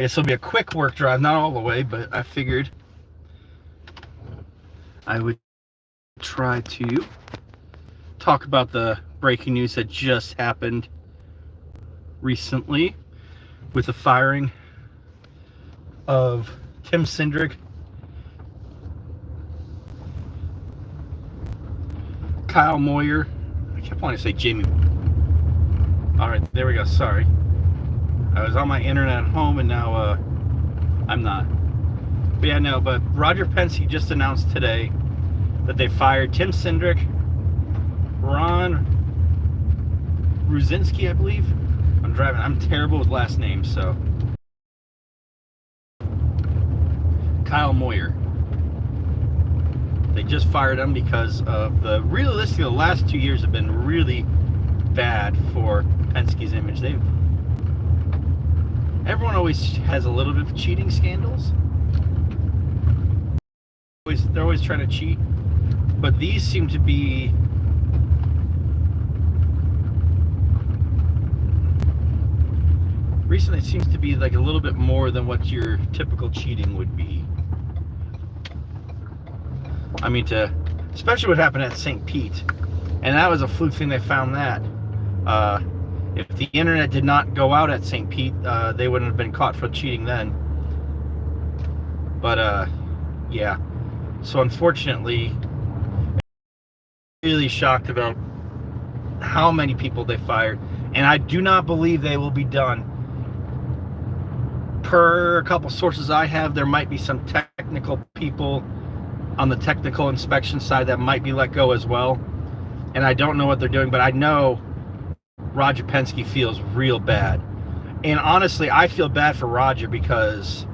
This will be a quick work drive, not all the way, but I figured I would try to talk about the breaking news that just happened recently with the firing of Tim Cindric, Kyle Moyer. I kept wanting to say Jamie. All right, there we go. Sorry. I was on my internet at home and now I'm not. But yeah, no, but Roger Penske just announced today that they fired Tim Cindric, Ron Ruzinski, I believe. I'm terrible with last names, so. Kyle Moyer. They just fired him because of realistically, the last 2 years have been really bad for Penske's image. Everyone always has a little bit of cheating scandals. They're always trying to cheat, but these seem to be recently. It seems to be like a little bit more than what your typical cheating would be. I mean, especially what happened at St. Pete, and that was a fluke thing. They found that. If the internet did not go out at St. Pete, they wouldn't have been caught for cheating then. But yeah. So unfortunately, I'm really shocked about how many people they fired, and I do not believe they will be done. Per a couple sources I have, there might be some technical people on the technical inspection side that might be let go as well, and I don't know what they're doing, but I know Roger Penske feels real bad. And honestly, I feel bad for Roger because,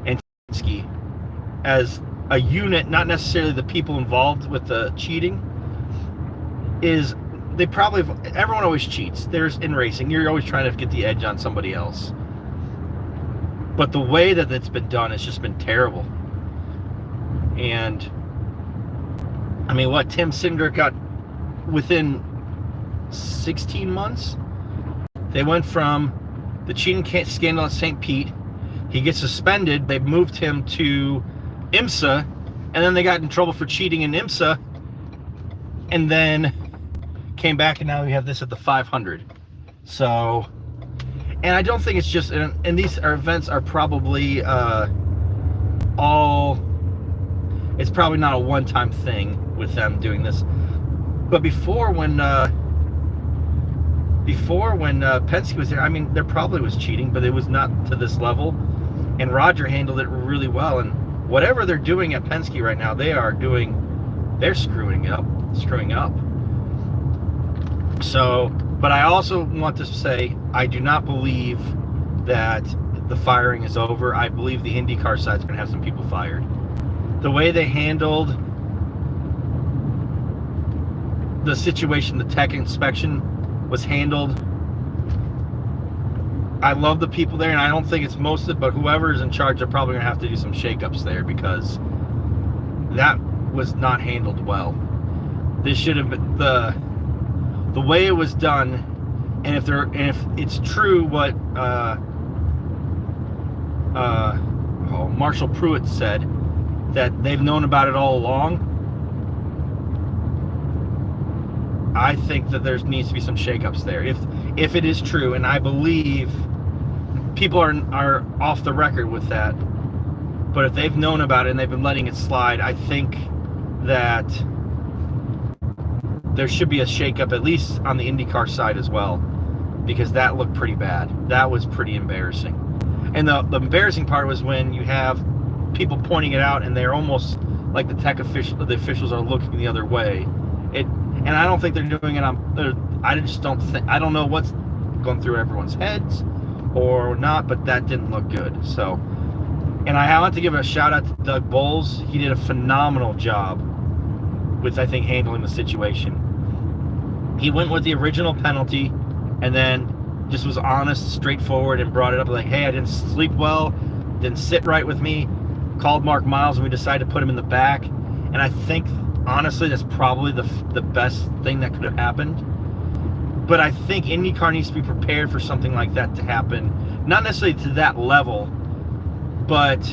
and Penske as a unit, not necessarily the people involved with the cheating, is they probably, everyone always cheats. There's in racing, you're always trying to get the edge on somebody else. But the way that it's been done has just been terrible. And I mean, what Tim Cindric got within 16 months, they went from the cheating scandal at St. Pete, he gets suspended, they moved him to IMSA, and then they got in trouble for cheating in IMSA, and then came back, and now we have this at the 500. So, and I don't think it's just, and these events are probably it's probably not a one-time thing with them doing this. But before when Penske was there, I mean, there probably was cheating, but it was not to this level. And Roger handled it really well. And whatever they're doing at Penske right now, they're screwing up. So, but I also want to say, I do not believe that the firing is over. I believe the IndyCar side's going to have some people fired. The way they handled the situation, the tech inspection was handled, I love the people there, and I don't think it's most of it, but whoever is in charge, they're probably going to have to do some shakeups there, because that was not handled well. This should have been the way it was done. And if it's true what Marshall Pruitt said, that they've known about it all along, I think that there needs to be some shakeups there. If it is true, and I believe people are off the record with that, but if they've known about it and they've been letting it slide, I think that there should be a shakeup, at least on the IndyCar side as well, because that looked pretty bad. That was pretty embarrassing. And the embarrassing part was when you have people pointing it out, and they're almost like the officials are looking the other way. And I don't think they're doing it I don't know what's going through everyone's heads or not, but that didn't look good. So, and I want to give a shout out to Doug Bowles. He did a phenomenal job with, I think, handling the situation. He went with the original penalty and then just was honest, straightforward, and brought it up like, hey, I didn't sleep well, didn't sit right with me, called Mark Miles, and we decided to put him in the back. And I think, honestly, that's probably the best thing that could have happened. But I think IndyCar needs to be prepared for something like that to happen. Not necessarily to that level, But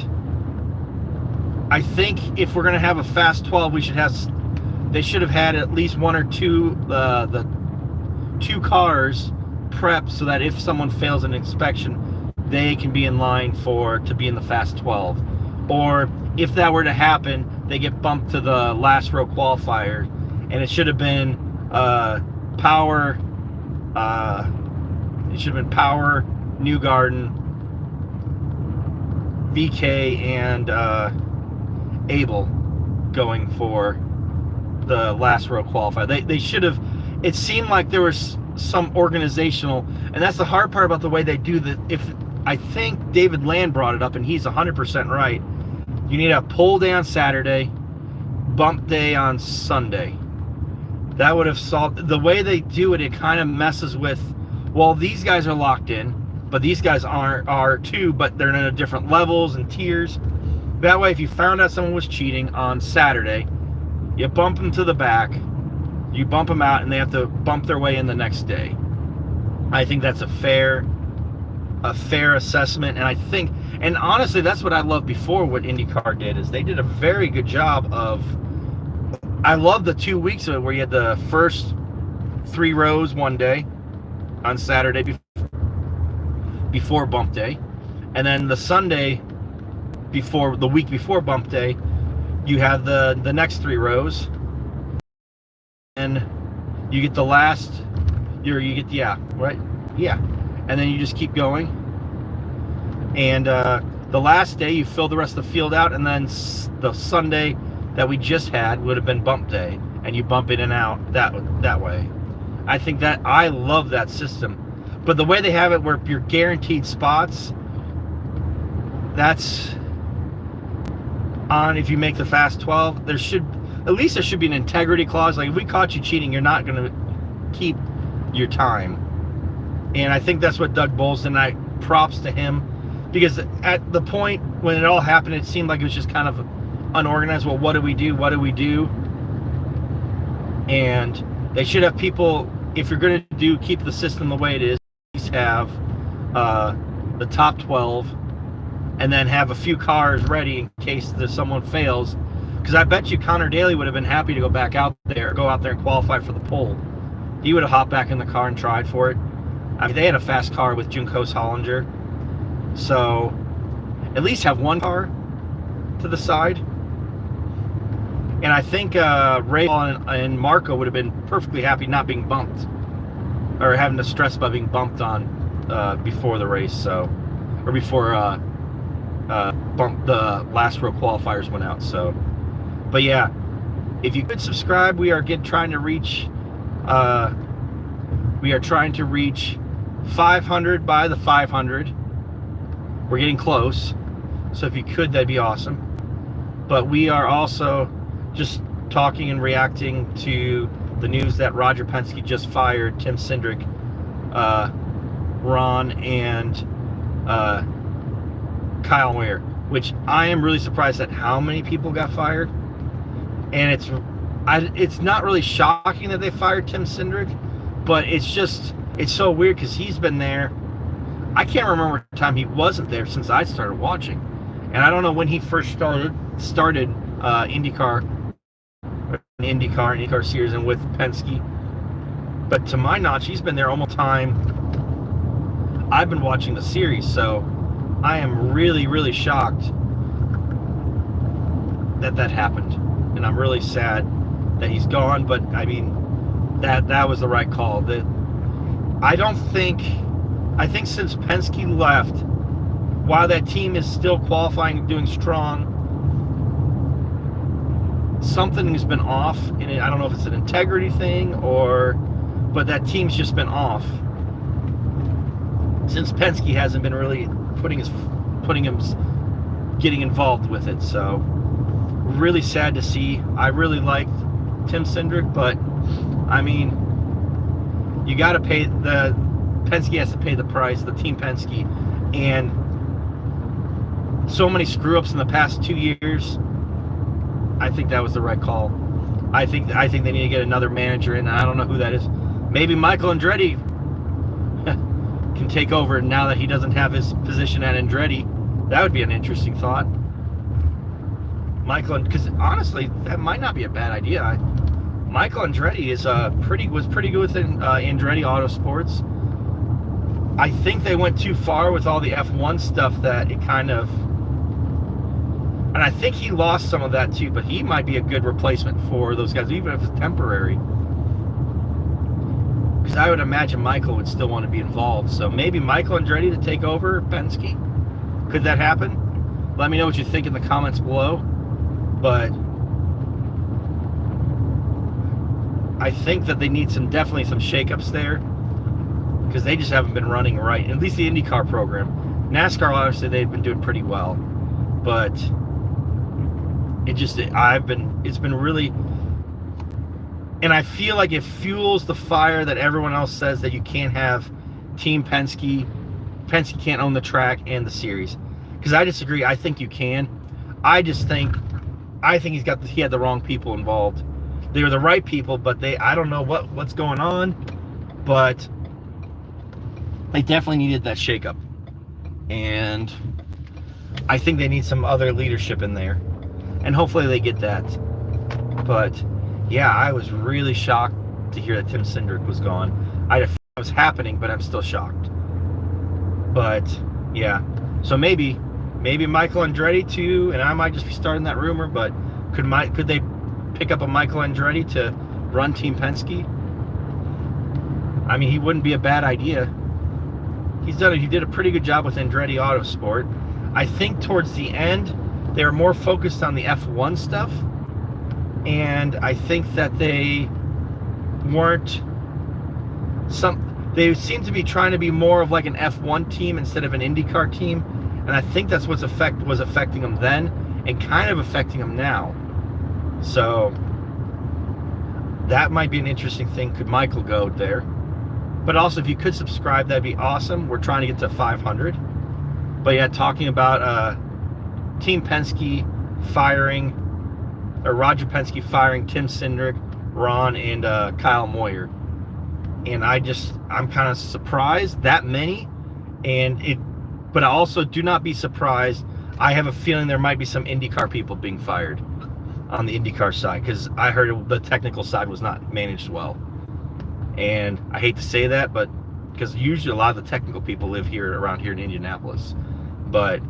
I think if we're going to have a fast 12, they should have had at least one or two the 2 cars prepped so that if someone fails an inspection, they can be in line to be in the fast 12. Or if that were to happen, they get bumped to the last row qualifier, and it should have been Power, Newgarden, VK, and Abel going for the last row qualifier. They should have. It seemed like there was some organizational, and that's the hard part about the way they do that. I think David Land brought it up, and he's 100% right. You need a pull day on Saturday, bump day on Sunday. That would have solved. The way they do it, it kind of messes with, well, these guys are locked in, but these guys are too, but they're in different levels and tiers. That way, if you found out someone was cheating on Saturday, you bump them to the back, you bump them out, and they have to bump their way in the next day. I think that's a fair assessment, and honestly, that's what I loved before. What IndyCar did is they did a very good job of. I love the 2 weeks of it where you had the first 3 rows one day on Saturday before bump day, and then the Sunday the week before bump day, you have the next 3 rows, and you get the last. And then you just keep going. And the last day, you fill the rest of the field out, and then the Sunday that we just had would have been bump day, and you bump in and out that way. I love that system. But the way they have it where you're guaranteed spots, that's on if you make the fast 12. There should be an integrity clause. Like if we caught you cheating, you're not going to keep your time. And I think that's what Doug Bowles, and props to him, because at the point when it all happened, it seemed like it was just kind of unorganized. Well, what do we do? And they should have people, if you're going to keep the system the way it is, have the top 12, and then have a few cars ready in case someone fails. Because I bet you Connor Daly would have been happy to go out there and qualify for the pole. He would have hopped back in the car and tried for it. I mean, they had a fast car with Juncos Hollinger, so at least have one car to the side. And I think Ray and Marco would have been perfectly happy not being bumped, or having to stress about being bumped on before the race. Or before the last row qualifiers went out. So, but yeah, if you could subscribe, we are trying to reach 500 by the 500. We're getting close, so if you could, that'd be awesome. But we are also just talking and reacting to the news that Roger Penske just fired Tim Cindric, Ron, and Kyle Moyer, which I am really surprised at how many people got fired. And it's not really shocking that they fired Tim Cindric, but it's so weird because he's been there. I can't remember a time he wasn't there since I started watching, and I don't know when he first started IndyCar series and with Penske. But to my knowledge, he's been there almost time I've been watching the series. So I am really, really shocked that happened, and I'm really sad that he's gone. But I mean, that was the right call. I think since Penske left, while that team is still qualifying, doing strong, something has been off. And I don't know if it's an integrity thing but that team's just been off since Penske hasn't been really getting involved with it. So really sad to see. I really liked Tim Cindric, but I mean, you got to pay Penske has to pay the price, the Team Penske, and so many screw-ups in the past 2 years. I think that was the right call. I think they need to get another manager in. I don't know who that is. Maybe Michael Andretti can take over now that he doesn't have his position at Andretti That would be an interesting thought. Michael, because honestly, that might not be a bad idea. Michael Andretti was pretty good with Andretti Autosports. I think they went too far with all the F1 stuff that it kind of, and I think he lost some of that too. But he might be a good replacement for those guys, even if it's temporary. Because I would imagine Michael would still want to be involved. So maybe Michael Andretti to take over Penske. Could that happen? Let me know what you think in the comments below. But I think that they need definitely some shakeups there, because they just haven't been running right. At least the IndyCar program. NASCAR, obviously, they've been doing pretty well, but it's been really, and I feel like it fuels the fire that everyone else says that you can't have Team Penske. Penske can't own the track and the series, because I disagree. I think you can. I think he had the wrong people involved. They were the right people, but I don't know what's going on, but they definitely needed that shakeup. And I think they need some other leadership in there. And hopefully they get that. But yeah, I was really shocked to hear that Tim Cindric was gone. It was happening, but I'm still shocked. But yeah, so maybe Michael Andretti too, and I might just be starting that rumor, but could they pick up a Michael Andretti to run Team Penske? I mean, he wouldn't be a bad idea. He did a pretty good job with Andretti Autosport. I think towards the end they were more focused on the F1 stuff, and I think that they seem to be trying to be more of like an F1 team instead of an IndyCar team, and I think that's was affecting them then and kind of affecting them now. So that might be an interesting thing. Could Michael go there? But also, if you could subscribe, that'd be awesome. We're trying to get to 500. But yeah, talking about Team Penske firing, or Roger Penske firing Tim Cindric, Ron, and Kyle Moyer. And I'm kind of surprised that many. But I also do not be surprised. I have a feeling there might be some IndyCar people being fired on the IndyCar side, because I heard the technical side was not managed well. And I hate to say that, but because usually a lot of the technical people live around here in Indianapolis. But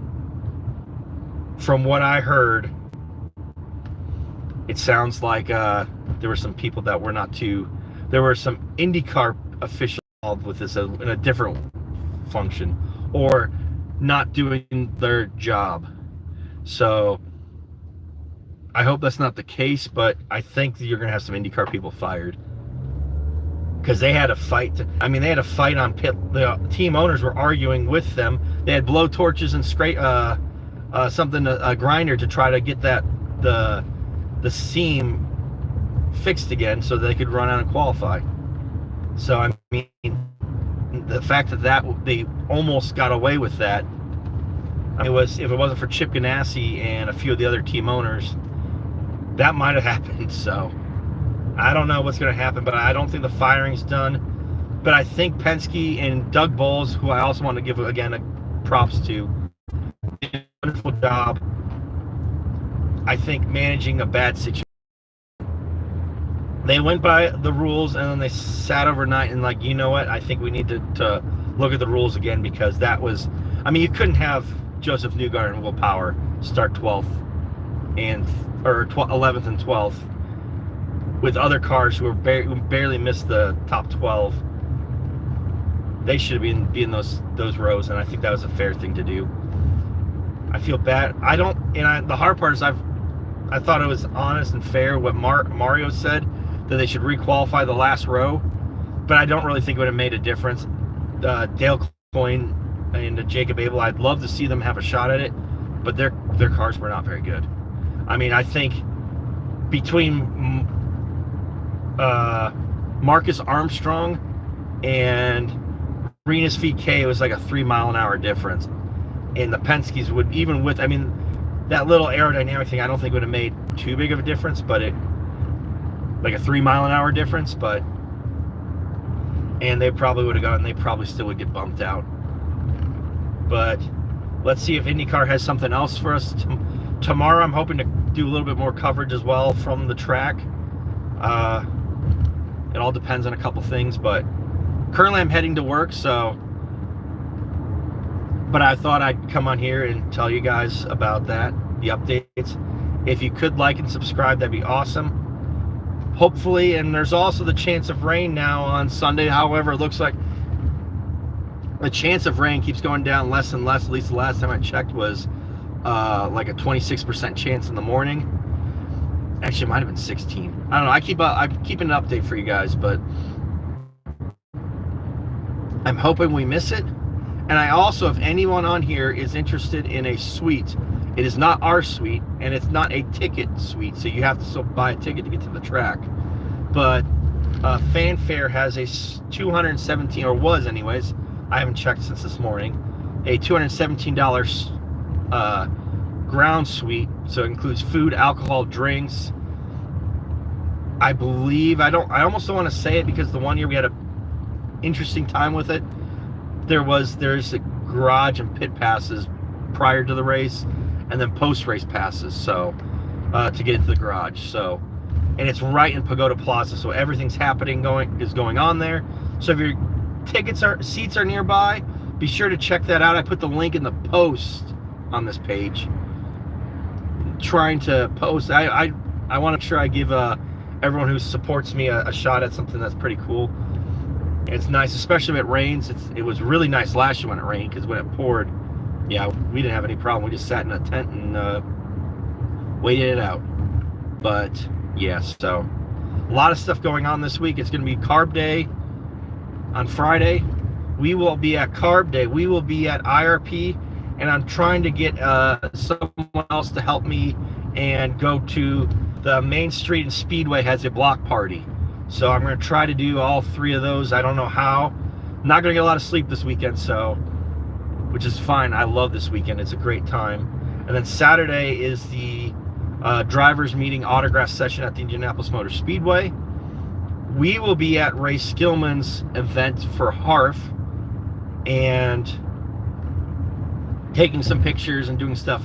from what I heard, it sounds like there were some people that were not too. There were some IndyCar officials involved with this in a different function, or not doing their job. So I hope that's not the case, but I think that you're going to have some IndyCar people fired, because they had a fight. They had a fight on pit. The team owners were arguing with them. They had blow torches and a grinder to try to get the seam fixed again so they could run out and qualify. So I mean, the fact that they almost got away with that. If it wasn't for Chip Ganassi and a few of the other team owners, that might have happened. So I don't know what's going to happen, but I don't think the firing's done. But I think Penske and Doug Bowles, who I also want to give again props to, did a wonderful job. I think managing a bad situation. They went by the rules, and then they sat overnight and like, you know what? I think we need to look at the rules again, because that was. You couldn't have Joseph Newgarden and Will Power start 12th or 11th and 12th with other cars who barely missed the top 12. They should have been in those rows, and I think that was a fair thing to do. I feel bad. The hard part is I thought it was honest and fair what Mario said, that they should requalify the last row, but I don't really think it would have made a difference. Dale Coyne and Jacob Abel, I'd love to see them have a shot at it, but their cars were not very good. I think between Marcus Armstrong and Rinus VeeKay, it was like a 3-mile-an-hour difference. And the Penskes would, even with, that little aerodynamic thing, I don't think would have made too big of a difference, but like a 3-mile-an-hour difference, and they probably would have gone, they probably still would get bumped out. But Let's see if IndyCar has something else for us. Tomorrow I'm hoping to do a little bit more coverage as well from the track. It all depends on a couple things, but currently I'm heading to work, but I thought I'd come on here and tell you guys about that, the updates. If you could like and subscribe, that'd be awesome. Hopefully, and there's also the chance of rain now on Sunday. However, it looks like the chance of rain keeps going down less and less. At least the last time I checked was like a 26% chance in the morning. Actually, it might have been 16. I don't know. I'm keeping an update for you guys, but I'm hoping we miss it. And I also, if anyone on here is interested in a suite, it is not our suite, and it's not a ticket suite, so you have to still buy a ticket to get to the track. But Fanfare has a $217, or was anyways, I haven't checked since this morning, a $217 ground suite. So it includes food, alcohol, drinks. I believe, I almost don't want to say it because the one year we had a interesting time with it. There's a garage and pit passes prior to the race, and then post-race passes, so to get into the garage. So, and it's right in Pagoda Plaza, so everything's happening going on there. So if your seats are nearby, be sure to check that out. I put the link in the post on this page. Trying to post, I want to make sure I give everyone who supports me a shot at something that's pretty cool. It's nice, especially if it rains. It was really nice last year when it rained, because when it poured, yeah, we didn't have any problem. We just sat in a tent and waited it out. But yeah, so a lot of stuff going on this week. It's going to be Carb Day on Friday. We will be at Carb Day. We will be at IRP, and I'm trying to get someone else to help me and go to the Main Street and Speedway has a block party. So I'm going to try to do all three of those. I don't know how. I'm not going to get a lot of sleep this weekend, so, which is fine. I love this weekend. It's a great time. And then Saturday is the drivers meeting autograph session at the Indianapolis Motor Speedway. We will be at Ray Skillman's event for Harf and taking some pictures and doing stuff.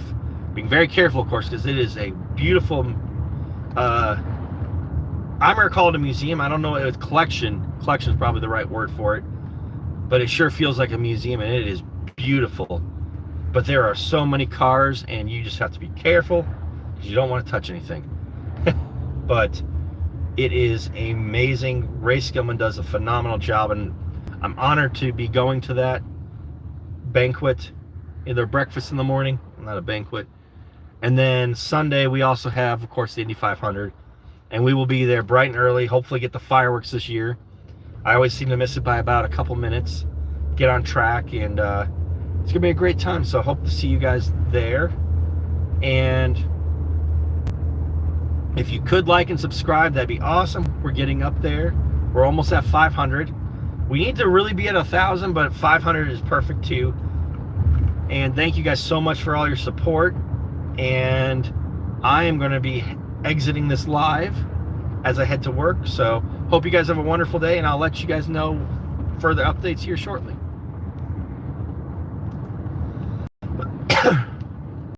Being very careful, of course, because it is a beautiful I'm going to call it a museum. I don't know if it's collection. Collection is probably the right word for it. But it sure feels like a museum, and it is beautiful. But there are so many cars, and you just have to be careful because you don't want to touch anything. But it is amazing. Ray Skillman does a phenomenal job, and I'm honored to be going to that banquet, either breakfast in the morning, not a banquet. And then Sunday, we also have, of course, the Indy 500. And we will be there bright and early, hopefully get the fireworks this year. I always seem to miss it by about a couple minutes. Get on track, and it's going to be a great time. So I hope to see you guys there. And if you could like and subscribe, that'd be awesome. We're getting up there. We're almost at 500. We need to really be at 1,000, but 500 is perfect too. And thank you guys so much for all your support. And I am going to be exiting this live as I head to work. So hope you guys have a wonderful day, and I'll let you guys know further updates here shortly.